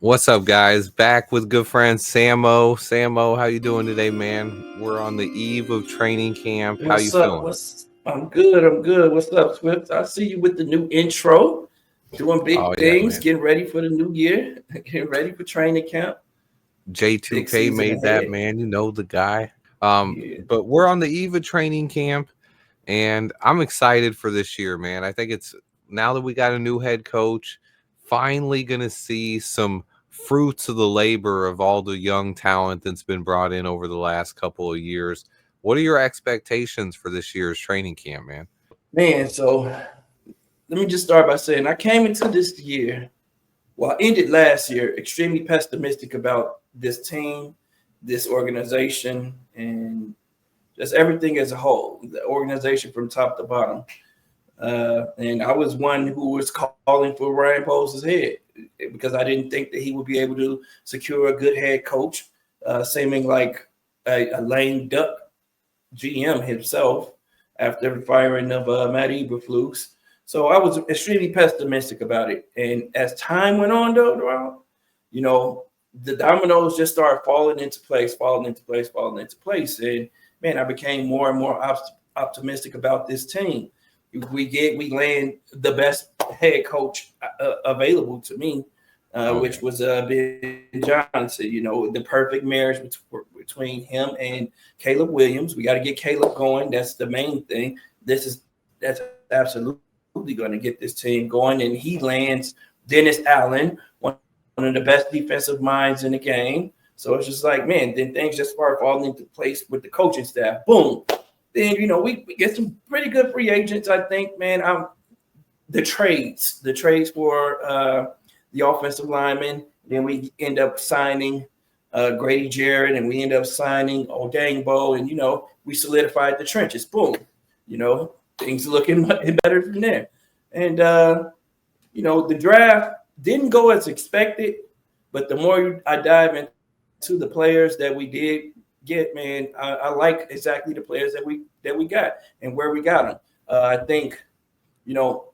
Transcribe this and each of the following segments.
What's up, guys? Back with good friend Sammo. Sammo, how you doing today, man? We're on the eve of training camp. How you What's up? feeling? What's I'm good. I'm good. What's up, Swift? I see you with the new intro, doing Oh big yeah, things, man. getting ready for the new year, getting ready for training camp. Big J2K season made that, ahead. man. You know the guy. Yeah. But we're on the eve of training camp, and I'm excited for this year, man. I think it's now that we got a new head coach, finally gonna see some fruits of the labor of all the young talent that's been brought in over the last couple of years. What are your expectations for this year's training camp, man? Man, so let me just start by saying I came into this year, well, I ended last year extremely pessimistic about this team, this organization, and just everything as a whole, the organization from top to bottom. And I was one who was calling for Ryan Poles' head because I didn't think that he would be able to secure a good head coach, seeming like a lame duck GM himself after the firing of Matt Eberflus. So I was extremely pessimistic about it. And as time went on, though, you know, the dominoes just started falling into place, falling into place, falling into place. And man, I became more and more optimistic about this team. We land the best head coach available to me, Oh yeah. which was Ben Johnson. The perfect marriage between him and Caleb Williams. We got to get Caleb going. That's the main thing. That's absolutely going to get this team going. And he lands Dennis Allen, one of the best defensive minds in the game. So it's just like, man, then things just start falling into place with the coaching staff. Boom. Then we get some pretty good free agents. I think, man. The trades for the offensive linemen. Then we end up signing Grady Jarrett, and we end up signing Odangbo, and we solidified the trenches. Boom, things looking better from there. And the draft didn't go as expected, but the more I dive into the players that we did get, man, I like exactly the players that we got and where we got them. I think you know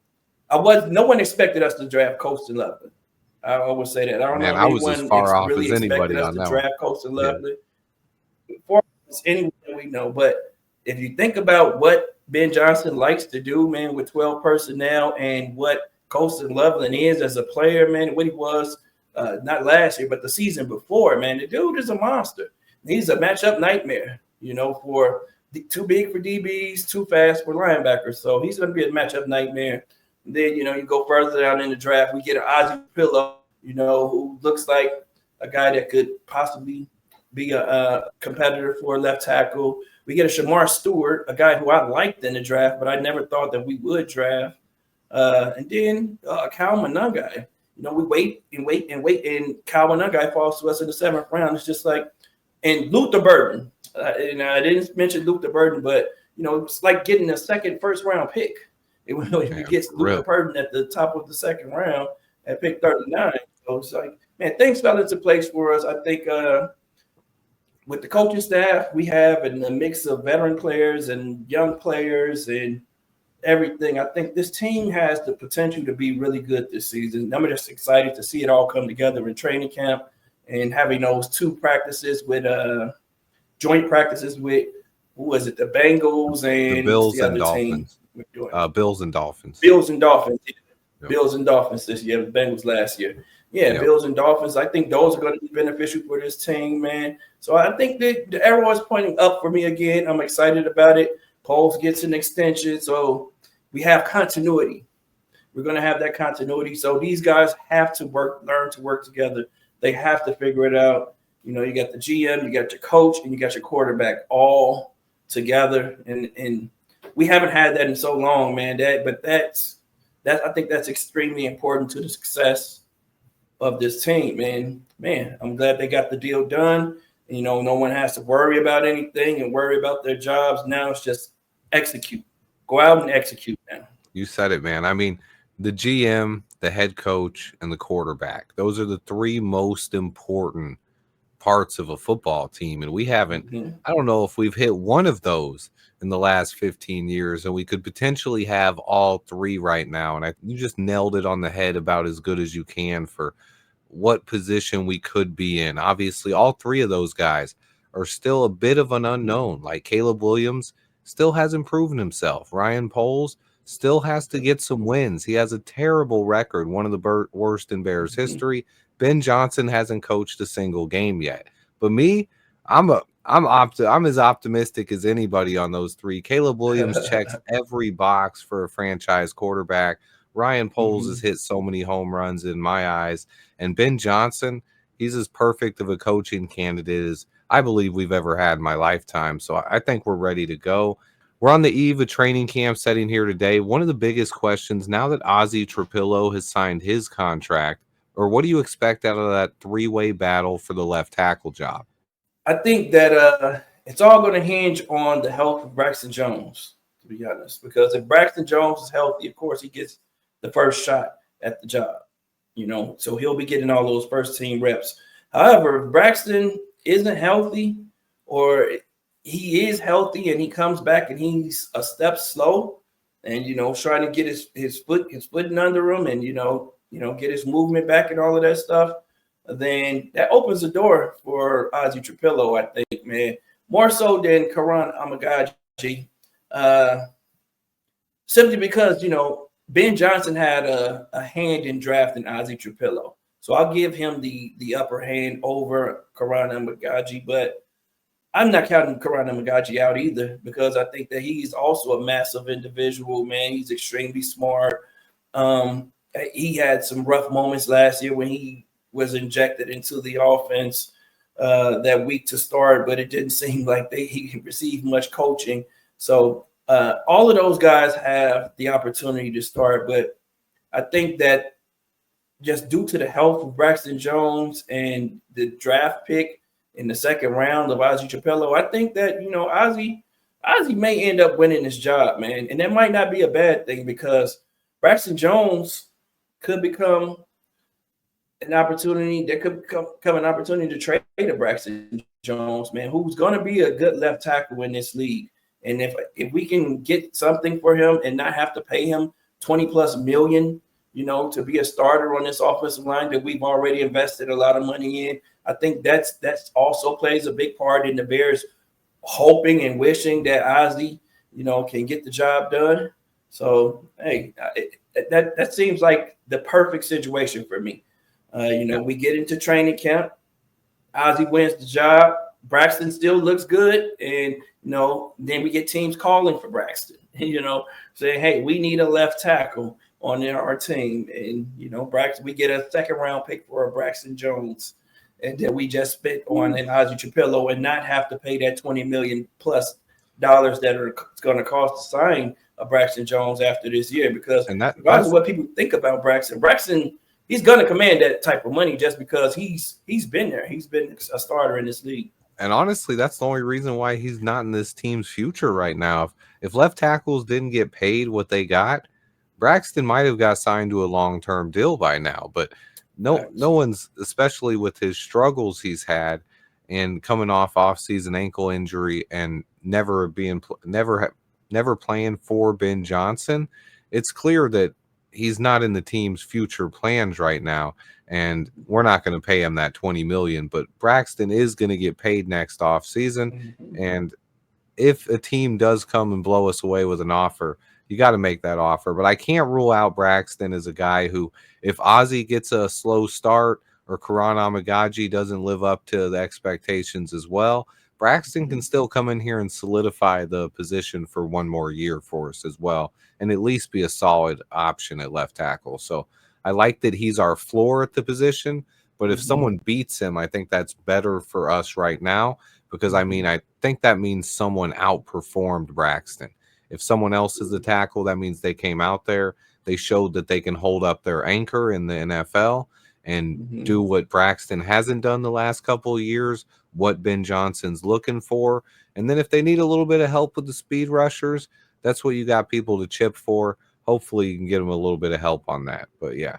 no one expected us to draft Colston Loveland. I would say that. I don't Man, know if I was as anyone far off really as expected anybody us on to that one. draft Colston Yeah. Loveland. For anyone we know, but if you think about what Ben Johnson likes to do, man, with 12 personnel and what Colston Loveland is as a player, man, what he was not last year, but the season before, man, the dude is a monster. He's a matchup nightmare, for too big for DBs, too fast for linebackers. So he's going to be a matchup nightmare. And then, you go further down in the draft, we get an Ozzie Pillow, who looks like a guy that could possibly be a competitor for a left tackle. We get a Shamar Stewart, a guy who I liked in the draft, but I never thought that we would draft. And then Kyle Monangai. We wait and wait and wait, and Kyle Monangai falls to us in the seventh round. It's just like, and Luther Burden. And I didn't mention Luther Burden, but it's like getting a second first round pick. If you Man, get for Luther real. Burden at the top of the second round at pick 39. So it's like, man, things fell into place for us. I think with the coaching staff we have and the mix of veteran players and young players and everything, I think this team has the potential to be really good this season. I'm just excited to see it all come together in training camp and having those two practices with joint practices with who was it, the Bengals The and what's Bills the and other team Dolphins. we're doing? Bills and Dolphins. Bills and Dolphins. Yep. Bills and Dolphins this year. The Bengals last year. Yeah, Yep. Bills and Dolphins. I think those are going to be beneficial for this team, man. So I think that the arrow is pointing up for me again. I'm excited about it. Poles gets an extension, so we have continuity. We're going to have that continuity. So these guys have to learn to work together. They have to figure it out. You got the GM, you got your coach, and you got your quarterback all together. And we haven't had that in so long, man. I think that's extremely important to the success of this team, man. Man, I'm glad they got the deal done. No one has to worry about anything and worry about their jobs. Now it's just execute. Go out and execute now. You said it, man. I mean, the GM, the head coach, and the quarterback. Those are the three most important parts of a football team. And we haven't, Mm-hmm. I don't know if we've hit one of those in the last 15 years. And we could potentially have all three right now. And you just nailed it on the head about as good as you can for what position we could be in. Obviously, all three of those guys are still a bit of an unknown. Like Caleb Williams still hasn't proven himself. Ryan Poles still has to get some wins. He has a terrible record, one of the worst in Bears history. Ben Johnson hasn't coached a single game yet. But me, I'm as optimistic as anybody on those three. Caleb Williams checks every box for a franchise quarterback. Ryan Poles has hit so many home runs in my eyes, and Ben Johnson, he's as perfect of a coaching candidate as I believe we've ever had in my lifetime. So I think we're ready to go. We're on the eve of training camp setting here today. One of the biggest questions now that Ozzie Trapillo has signed his contract, or what do you expect out of that three-way battle for the left tackle job? I think that it's all going to hinge on the health of Braxton Jones, to be honest. Because if Braxton Jones is healthy, of course, he gets the first shot at the job. So he'll be getting all those first team reps. However, if Braxton isn't healthy, or he is healthy and he comes back and he's a step slow, and trying to get his footing under him, and get his movement back and all of that stuff, then that opens the door for Ozzie Trapillo, I think, man, more so than Karan Amagaji, simply because Ben Johnson had a hand in drafting Ozzie Trapillo. So I'll give him the upper hand over Karan Amagaji, but I'm not counting Karan Amagaji out either, because I think that he's also a massive individual, man. He's extremely smart. He had some rough moments last year when he was injected into the offense that week to start, but it didn't seem like he received much coaching. So all of those guys have the opportunity to start, but I think that just due to the health of Braxton Jones and the draft pick in the second round of Ozzie Trapillo, I think that Ozzie may end up winning this job, man, and that might not be a bad thing, because Braxton Jones could become an opportunity. There could come an opportunity to trade a Braxton Jones, man, who's going to be a good left tackle in this league. And if we can get something for him and not have to pay him 20 plus million, to be a starter on this offensive line that we've already invested a lot of money in, I think that's also plays a big part in the Bears hoping and wishing that Ozzie, can get the job done. So hey, that seems like the perfect situation for me. We get into training camp, Ozzie wins the job, Braxton still looks good, and then we get teams calling for Braxton, saying, "Hey, we need a left tackle on our team," and Braxton, we get a second round pick for a Braxton Jones, and then we just spent on an Ozzie Trapillo and not have to pay that $20 million plus dollars that it's going to cost to sign a Braxton Jones after this year. Because And regardless of what people think about Braxton, he's going to command that type of money just because he's been there. He's been a starter in this league. And honestly, that's the only reason why he's not in this team's future right now. If left tackles didn't get paid what they got, Braxton might have got signed to a long-term deal by now. But no one's, especially with his struggles he's had and coming off-season ankle injury and never playing for Ben Johnson. It's clear that he's not in the team's future plans right now, and we're not going to pay him that 20 million, but Braxton is going to get paid next off season. And if a team does come and blow us away with an offer, you got to make that offer. But I can't rule out Braxton as a guy who, if Ozzie gets a slow start or Karan Amagaji doesn't live up to the expectations as well, Braxton can still come in here and solidify the position for one more year for us as well, and at least be a solid option at left tackle. So I like that he's our floor at the position, but if someone beats him, I think that's better for us right now, because I think that means someone outperformed Braxton. If someone else is the tackle, that means they came out there, they showed that they can hold up their anchor in the NFL and do what Braxton hasn't done the last couple of years, what Ben Johnson's looking for. And then if they need a little bit of help with the speed rushers, that's what you got people to chip for. Hopefully you can get them a little bit of help on that. But yeah,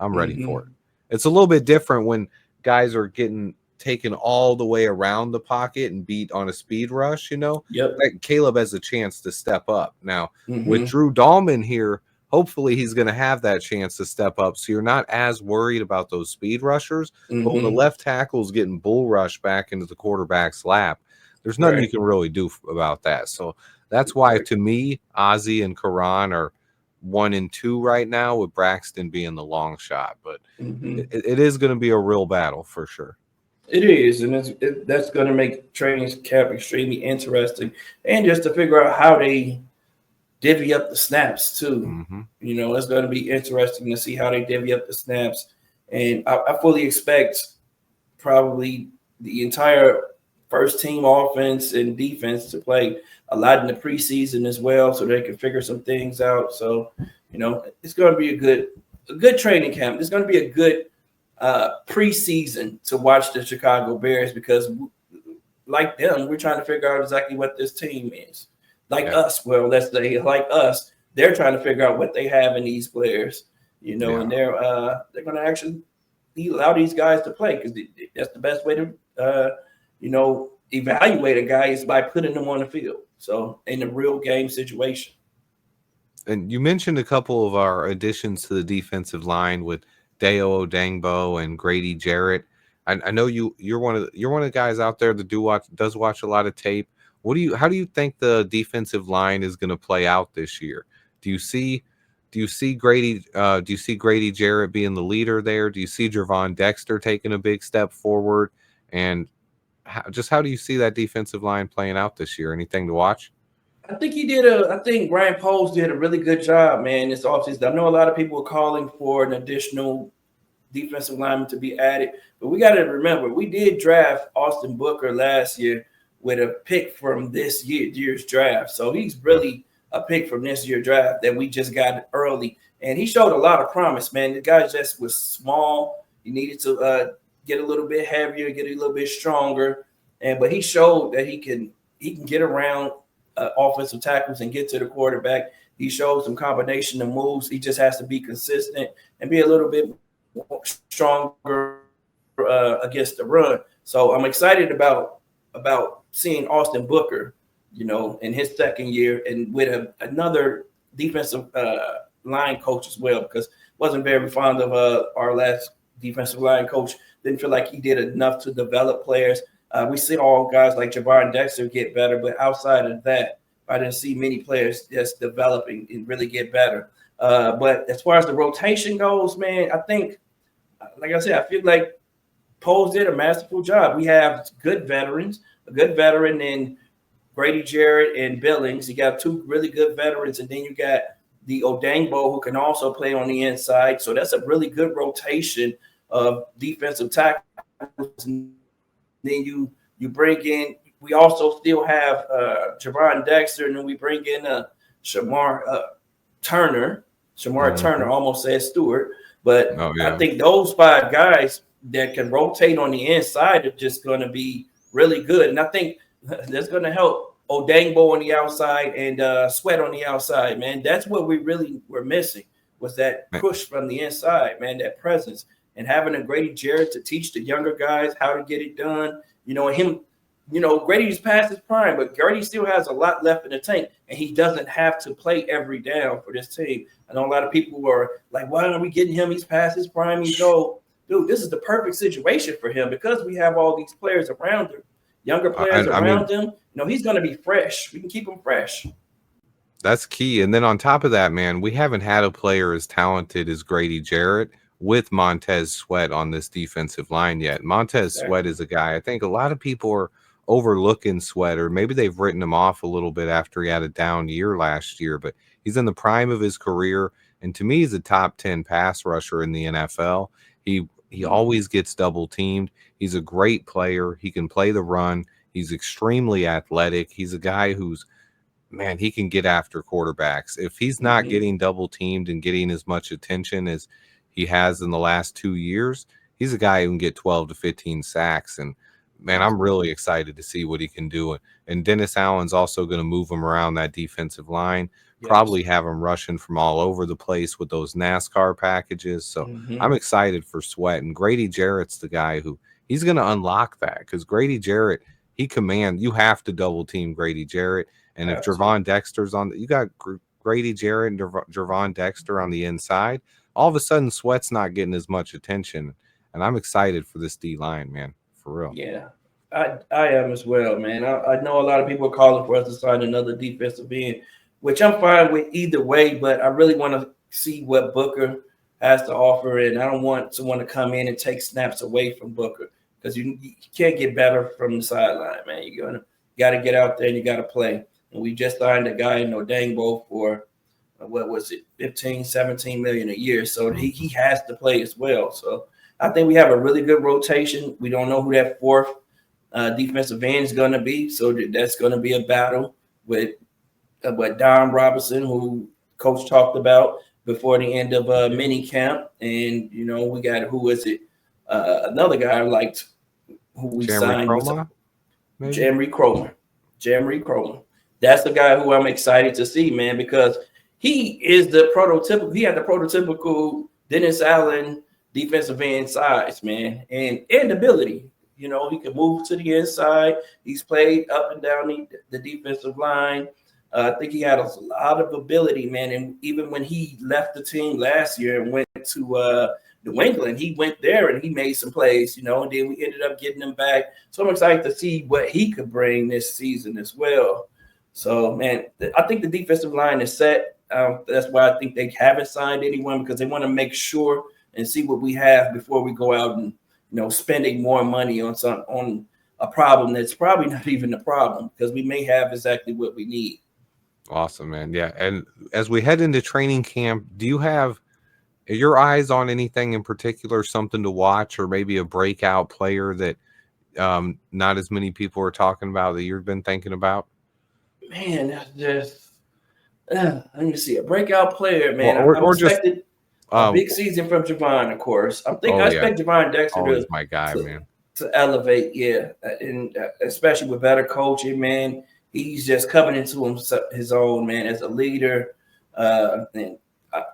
I'm ready for it. It's a little bit different when guys are getting taken all the way around the pocket and beat on a speed rush, Yep. that Caleb has a chance to step up. Now, with Drew Dahlman here, hopefully he's going to have that chance to step up. So you're not as worried about those speed rushers. But when the Mm-hmm. left tackle's getting bull rushed back into the quarterback's lap, there's nothing you Right. can really do about that. So that's why, Right. to me, Ozzy and Karan are 1 and 2 right now, with Braxton being the long shot. But Mm-hmm. it is going to be a real battle for sure. It is, and that's going to make training camp extremely interesting, and just to figure out how they divvy up the snaps too. Hmm. It's going to be interesting to see how they divvy up the snaps, and I fully expect probably the entire first team offense and defense to play a lot in the preseason as well, so they can figure some things out. So, it's going to be a good training camp. It's going to be a good preseason to watch the Chicago Bears because, like them, we're trying to figure out exactly what this team is. Like Yeah. us, well, let's say like us, they're trying to figure out what they have in these players. Yeah. And they're going to actually allow these guys to play because that's the best way to evaluate a guy is by putting them on the field. So in a real game situation. And you mentioned a couple of our additions to the defensive line with Deo Dangbo and Grady Jarrett. I know you're one of the guys out there that does watch a lot of tape. How do you think the defensive line is going to play out this year? Do you see Grady Jarrett being the leader there? Do you see Javon Dexter taking a big step forward? And how do you see that defensive line playing out this year? Anything to watch? I think Ryan Poles did a really good job, man, this offseason. I know a lot of people are calling for an additional defensive lineman to be added, but we got to remember we did draft Austin Booker last year with a pick from this year's draft. So he's Yeah. really a pick from this year's draft that we just got early. And he showed a lot of promise, man. The guy just was small. He needed to get a little bit heavier, get a little bit stronger. But he showed that he can get around offensive tackles and get to the quarterback. He showed some combination of moves. He just has to be consistent and be a little bit stronger against the run. So I'm excited about seeing Austin Booker, in his second year and with another defensive line coach as well, because wasn't very fond of our last defensive line coach. Didn't feel like he did enough to develop players. We see all guys like Javon Dexter get better, but outside of that, I didn't see many players just developing and really get better. But as far as the rotation goes, man, I think, like I said, I feel like Poles did a masterful job. We have good veterans, a good veteran in Grady Jarrett and Billings. You got two really good veterans, and then you got the Odangbo who can also play on the inside. So that's a really good rotation of defensive tackles. And then you bring in. We also still have Javon Dexter, and then we bring in Shamar Turner. Shamar Turner Mhm. almost said Stewart, but Oh I yeah. think those five guys that can rotate on the inside are just going to be really good. And I think that's going to help Odangbo on the outside and Sweat on the outside, man. That's what we really were missing was that push from the inside, man, that presence. And having a Grady Jarrett to teach the younger guys how to get it done, and him, Grady's past his prime, but Grady still has a lot left in the tank, and he doesn't have to play every down for this team. I know a lot of people were like, why are we getting him? He's past his prime. He's old. Dude, this is the perfect situation for him because we have all these players around him, younger players I mean, around him. He's going to be fresh. We can keep him fresh. that's key. And then on top of that, man, we haven't had a player as talented as Grady Jarrett with Montez Sweat on this defensive line yet. Montez Sweat Exactly. is a guy, I think a lot of people are overlooking Sweat, or maybe they've written him off a little bit after he had a down year last year, but he's in the prime of his career. And to me, he's a top 10 pass rusher in the NFL. He Mm-hmm. always gets double teamed. He's a great player. He can play the run. He's extremely athletic. He's a guy who's, man, he can get after quarterbacks. If he's not Mm-hmm. getting double teamed and getting as much attention as he has in the last 2 years, he's a guy who can get 12 to 15 sacks. And man, I'm really Absolutely. excited to see what he can do. And Dennis Allen's also going to move him around that defensive line, Yes. probably have him rushing from all over the place with those NASCAR packages. So I'm Mm-hmm. excited for Sweat. And Grady Jarrett's the guy who he's going to unlock that, because Grady Jarrett, you have to double team Grady Jarrett. And if Have to. Javon Dexter's on, you got Grady Jarrett and Jervon Dexter on the inside, all of a sudden Sweat's not getting as much attention. And I'm excited for this D line, man, for real. Yeah, I am as well, man. I know a lot of people are calling for us to sign another defensive end, which I'm fine with either way. But I really want to see what Booker has to offer, and I don't want someone to come in and take snaps away from Booker because you can't get better from the sideline, man. Got to get out there and you got to play. And we just signed a guy in Odangbo for what was it, 15, 17 million a year. So he has to play as well. So I think we have a really good rotation. We don't know who that fourth defensive end is going to be. So that's going to be a battle with what Don Robinson, who coach talked about before the end of mini camp. And, we got, who is it? Another guy I liked who we signed was Jamry Cromer. Jamry Cromer. That's the guy who I'm excited to see, man, because he is the prototypical. He had the prototypical Dennis Allen defensive end size, man, and ability. He can move to the inside. He's played up and down the defensive line. I think he had a lot of ability, man. And even when he left the team last year and went to New England, he went there and he made some plays, and then we ended up getting him back. So I'm excited to see what he could bring this season as well. So, man, I think the defensive line is set. That's why I think they haven't signed anyone, because they want to make sure and see what we have before we go out and spending more money on a problem that's probably not even a problem, because we may have exactly what we need. Awesome, man. Yeah, and as we head into training camp, do you have your eyes on anything in particular, something to watch, or maybe a breakout player that not as many people are talking about that you've been thinking about? Man, that's just let me see, a breakout player, man. Or I'm expecting just a big season from Javon, of course. I expect Javon Dexter always my guy, man, to elevate, yeah, and especially with better coaching, man. He's just coming into his own, man, as a leader. And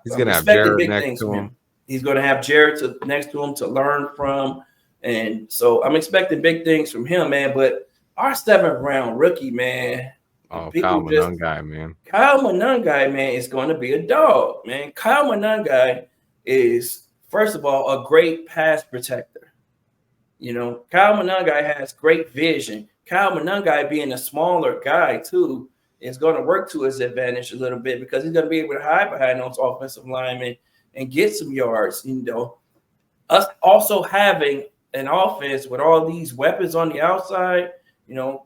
he's going to have Jared big next things to from him. He's going to have Jared next to him to learn from. And so I'm expecting big things from him, man. But our 7th round rookie, man. Oh, Kyle Monangai, man. Kyle Monangai, man, is going to be a dog, man. Kyle Monangai is, first of all, a great pass protector. Kyle Monangai has great vision. Kyle Monangai, being a smaller guy, too, is going to work to his advantage a little bit, because he's going to be able to hide behind those offensive linemen and get some yards. Us also having an offense with all these weapons on the outside,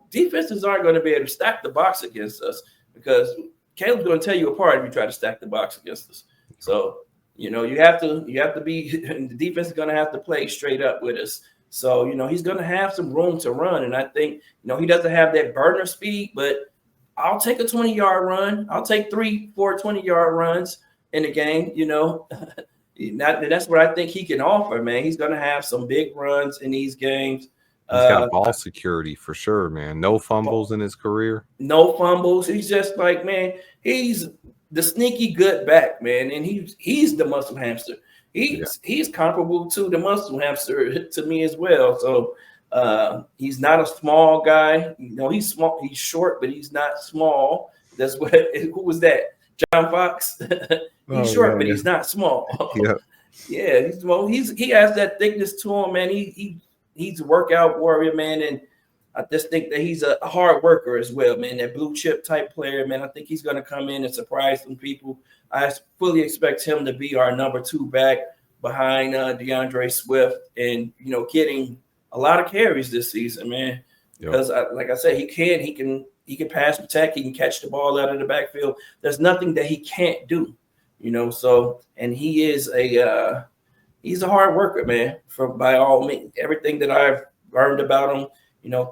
defenses aren't going to be able to stack the box against us, because Caleb's going to tear you apart if you try to stack the box against us. So, you have to be, the defense is going to have to play straight up with us. So, he's going to have some room to run. And I think, he doesn't have that burner speed, but I'll take a 20-yard run. I'll take 3-4 20-yard runs in the game, That's what I think he can offer, man. He's going to have some big runs in these games. He's got ball security for sure, man. No fumbles in his career. No fumbles. He's just like, man, he's the sneaky good back, man. And he's the muscle hamster. He's comparable to the muscle hamster to me as well. So he's not a small guy. He's small. He's short, but he's not small. That's what. Who was that? John Fox. He's short, but he's not small. Yeah. He has that thickness to him, man. He's a workout warrior, man, and I just think that he's a hard worker as well, man. That blue chip type player, man. I think he's going to come in and surprise some people. I fully expect him to be our number 2 back behind DeAndre Swift, and getting a lot of carries this season, man. Because like I said, he can pass protect, he can catch the ball out of the backfield. There's nothing that he can't do, So, and he is he's a hard worker, man. By all means, everything that I've learned about him,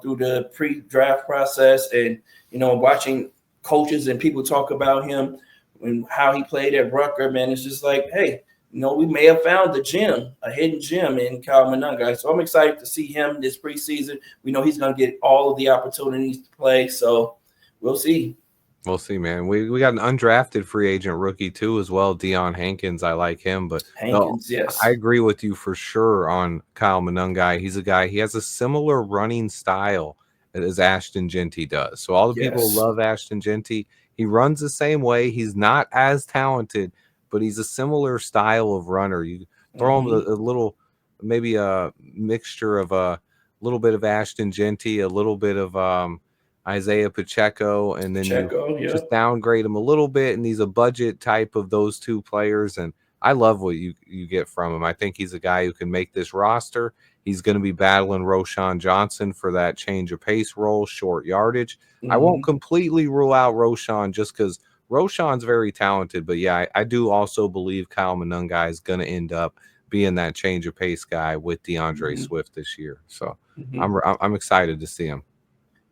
through the pre-draft process, and watching coaches and people talk about him and how he played at Rutgers, man, it's just like, hey, we may have found a hidden gem in Kyle Monangai. So I'm excited to see him this preseason. We know he's going to get all of the opportunities to play. So we'll see. We'll see, man. We got an undrafted free agent rookie too as well, Deion Hankins. I like him, but yes, I agree with you for sure on Kyle Monangai. He's a guy. He has a similar running style as Ashton Jeanty does. So all the people love Ashton Jeanty. He runs the same way. He's not as talented, but he's a similar style of runner. You throw him Mm-hmm. a little, maybe a mixture of a little bit of Ashton Genty, a little bit of Isaiah Pacheco, and then you Pacheco, just yep. downgrade him a little bit, and he's a budget type of those two players. And I love what you get from him. I think he's a guy who can make this roster. He's going to be battling Roshan Johnson for that change of pace role, short yardage. I won't Mm-hmm. completely rule out Roshan just because Roshan's very talented, but yeah, I do also believe Kyle Monungai is going to end up being that change of pace guy with DeAndre Mm-hmm. Swift this year. So Mm-hmm. I'm excited to see him.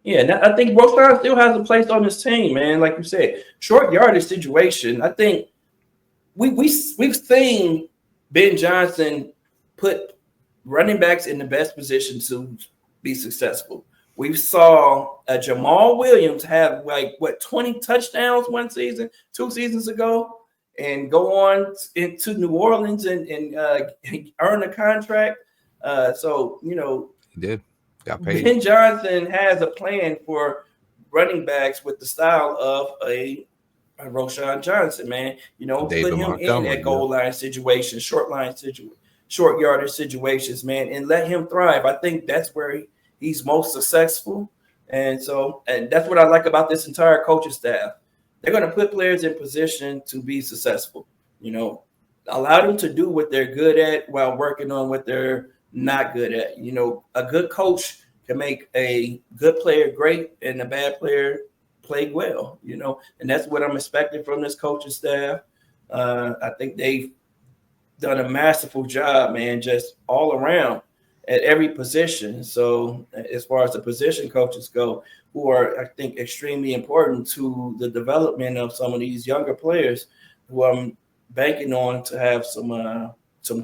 Yeah, and I think Roshan still has a place on this team, man. Like you said, short yardage situation. I think we've seen Ben Johnson put running backs in the best position to be successful. We saw Jamal Williams have like what 20 touchdowns one season, 2 seasons ago, and go on into New Orleans and earn a contract. So He did. Got paid. Ben Johnson has a plan for running backs with the style of a Roshan Johnson, man. Put David him in Montgomery. at Yep. goal line situations, short yardage situations, man, and let him thrive. I think that's where he's most successful. And that's what I like about this entire coaching staff. They're going to put players in position to be successful. You know, allow them to do what they're good at while working on what they're not good at. A good coach can make a good player great and a bad player play well. And that's what I'm expecting from this coaching staff. I think they've done a masterful job, man, just all around at every position. So as far as the position coaches go, who are I think extremely important to the development of some of these younger players, who I'm banking on to have some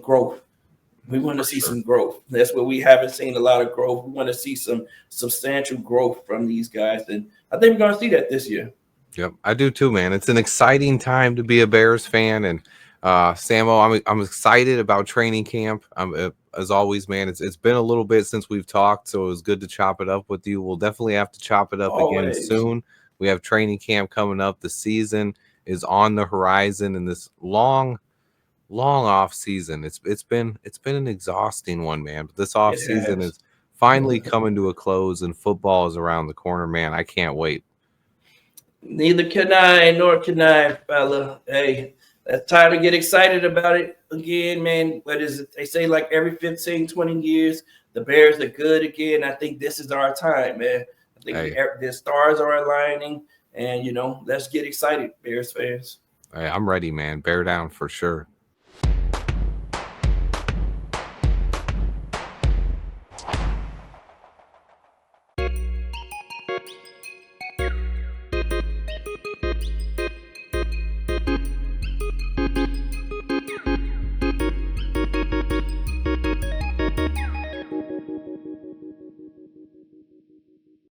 growth. We want to For see sure. some growth. That's what we haven't seen a lot of growth. We want to see some substantial growth from these guys, and I think we're going to see that this year. Yep, I do too, man. It's an exciting time to be a Bears fan, and Sammo, I'm excited about training camp. As always, man. It's been a little bit since we've talked, so it was good to chop it up with you. We'll definitely have to chop it up again Always, soon. We have training camp coming up. The season is on the horizon, and this long off season. It's been an exhausting one, man. But this off it season has. is finally coming to a close, and football is around the corner, man. I can't wait. Neither can I, nor can I, fella. Hey, it's time to get excited about it again, man. What is it? They say like every 15, 20 years, the Bears are good again. I think this is our time, man. I think Hey, the stars are aligning, and let's get excited, Bears fans. hey, I'm ready, man. Bear down for sure.